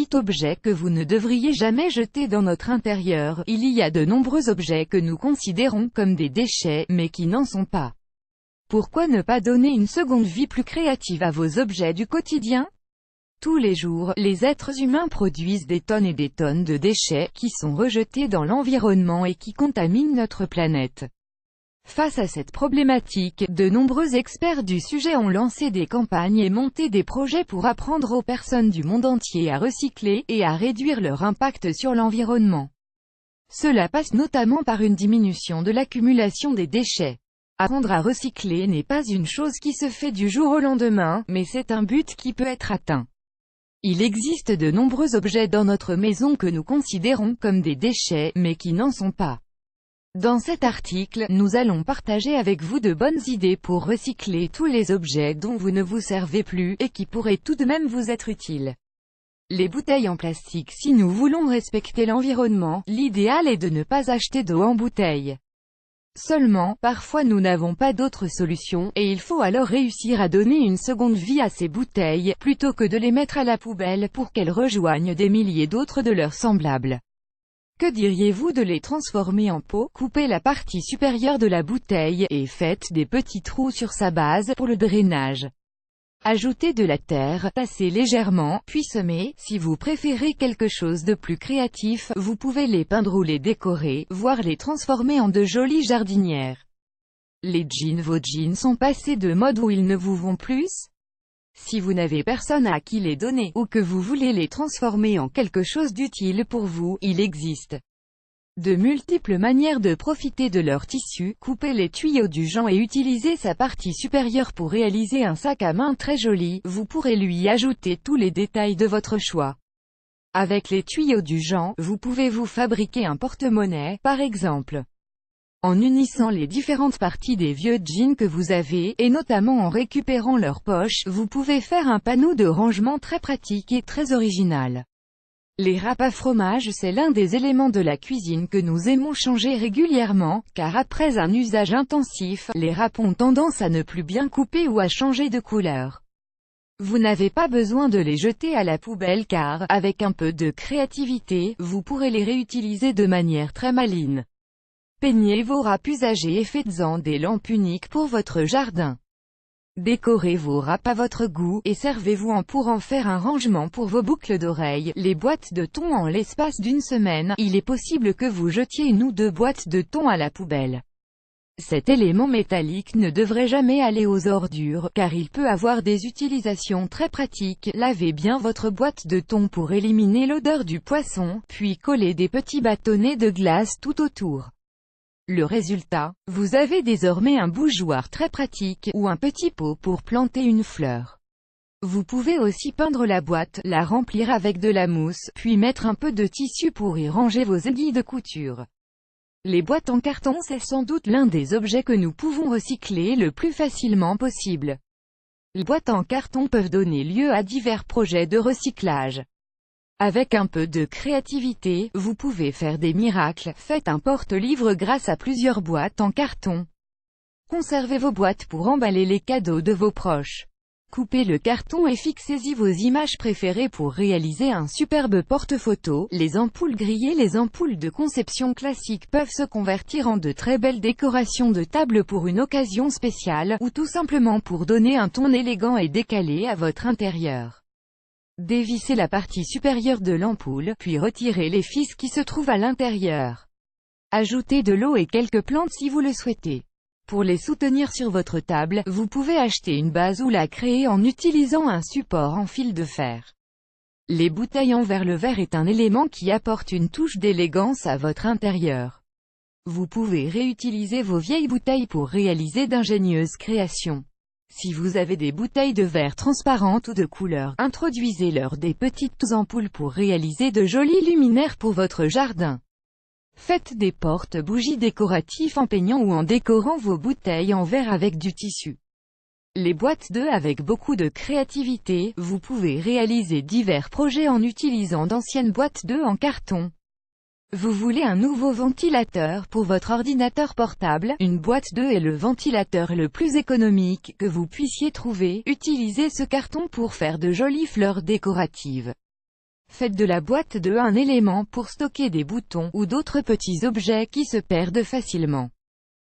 petit objet que vous ne devriez jamais jeter dans notre intérieur. Il y a de nombreux objets que nous considérons comme des déchets, mais qui n'en sont pas. Pourquoi ne pas donner une seconde vie plus créative à vos objets du quotidien? Tous les jours, les êtres humains produisent des tonnes et des tonnes de déchets, qui sont rejetés dans l'environnement et qui contaminent notre planète. Face à cette problématique, de nombreux experts du sujet ont lancé des campagnes et monté des projets pour apprendre aux personnes du monde entier à recycler, et à réduire leur impact sur l'environnement. Cela passe notamment par une diminution de l'accumulation des déchets. Apprendre à recycler n'est pas une chose qui se fait du jour au lendemain, mais c'est un but qui peut être atteint. Il existe de nombreux objets dans notre maison que nous considérons comme des déchets, mais qui n'en sont pas. Dans cet article, nous allons partager avec vous de bonnes idées pour recycler tous les objets dont vous ne vous servez plus, et qui pourraient tout de même vous être utiles. Les bouteilles en plastique. Si nous voulons respecter l'environnement, l'idéal est de ne pas acheter d'eau en bouteille. Seulement, parfois nous n'avons pas d'autre solution, et il faut alors réussir à donner une seconde vie à ces bouteilles, plutôt que de les mettre à la poubelle pour qu'elles rejoignent des milliers d'autres de leurs semblables. Que diriez-vous de les transformer en pot? Coupez la partie supérieure de la bouteille, et faites des petits trous sur sa base, pour le drainage. Ajoutez de la terre, tassez légèrement, puis semez. Si vous préférez quelque chose de plus créatif, vous pouvez les peindre ou les décorer, voire les transformer en de jolies jardinières. Vos jeans sont passés de mode ou ils ne vous vont plus? Si vous n'avez personne à qui les donner, ou que vous voulez les transformer en quelque chose d'utile pour vous, il existe de multiples manières de profiter de leur tissu. Coupez les tuyaux du Jean et utilisez sa partie supérieure pour réaliser un sac à main très joli. Vous pourrez lui ajouter tous les détails de votre choix. Avec les tuyaux du Jean, vous pouvez vous fabriquer un porte-monnaie, par exemple. En unissant les différentes parties des vieux jeans que vous avez, et notamment en récupérant leurs poches, vous pouvez faire un panneau de rangement très pratique et très original. Les râpes à fromage. C'est l'un des éléments de la cuisine que nous aimons changer régulièrement, car après un usage intensif, les râpes ont tendance à ne plus bien couper ou à changer de couleur. Vous n'avez pas besoin de les jeter à la poubelle car, avec un peu de créativité, vous pourrez les réutiliser de manière très maligne. Peignez vos râpes usagés et faites-en des lampes uniques pour votre jardin. Décorez vos râpes à votre goût, et servez-vous pour en faire un rangement pour vos boucles d'oreilles. Les boîtes de thon. En l'espace d'une semaine, il est possible que vous jetiez une ou deux boîtes de thon à la poubelle. Cet élément métallique ne devrait jamais aller aux ordures, car il peut avoir des utilisations très pratiques. Lavez bien votre boîte de thon pour éliminer l'odeur du poisson, puis collez des petits bâtonnets de glace tout autour. Le résultat, vous avez désormais un bougeoir très pratique, ou un petit pot pour planter une fleur. Vous pouvez aussi peindre la boîte, la remplir avec de la mousse, puis mettre un peu de tissu pour y ranger vos aiguilles de couture. Les boîtes en carton. C'est sans doute l'un des objets que nous pouvons recycler le plus facilement possible. Les boîtes en carton peuvent donner lieu à divers projets de recyclage. Avec un peu de créativité, vous pouvez faire des miracles. Faites un porte-livre grâce à plusieurs boîtes en carton. Conservez vos boîtes pour emballer les cadeaux de vos proches. Coupez le carton et fixez-y vos images préférées pour réaliser un superbe porte-photo. Les ampoules grillées. Les ampoules de conception classique peuvent se convertir en de très belles décorations de table pour une occasion spéciale, ou tout simplement pour donner un ton élégant et décalé à votre intérieur. Dévissez la partie supérieure de l'ampoule, puis retirez les fils qui se trouvent à l'intérieur. Ajoutez de l'eau et quelques plantes si vous le souhaitez. Pour les soutenir sur votre table, vous pouvez acheter une base ou la créer en utilisant un support en fil de fer. Les bouteilles en verre. Le verre est un élément qui apporte une touche d'élégance à votre intérieur. Vous pouvez réutiliser vos vieilles bouteilles pour réaliser d'ingénieuses créations. Si vous avez des bouteilles de verre transparentes ou de couleur, introduisez-leur des petites ampoules pour réaliser de jolis luminaires pour votre jardin. Faites des porte-bougies décoratifs en peignant ou en décorant vos bouteilles en verre avec du tissu. Les boîtes d'œufs. Avec beaucoup de créativité, vous pouvez réaliser divers projets en utilisant d'anciennes boîtes d'œufs en carton. Vous voulez un nouveau ventilateur pour votre ordinateur portable? Une boîte d'œufs est le ventilateur le plus économique que vous puissiez trouver. Utilisez ce carton pour faire de jolies fleurs décoratives. Faites de la boîte de un élément pour stocker des boutons, ou d'autres petits objets qui se perdent facilement.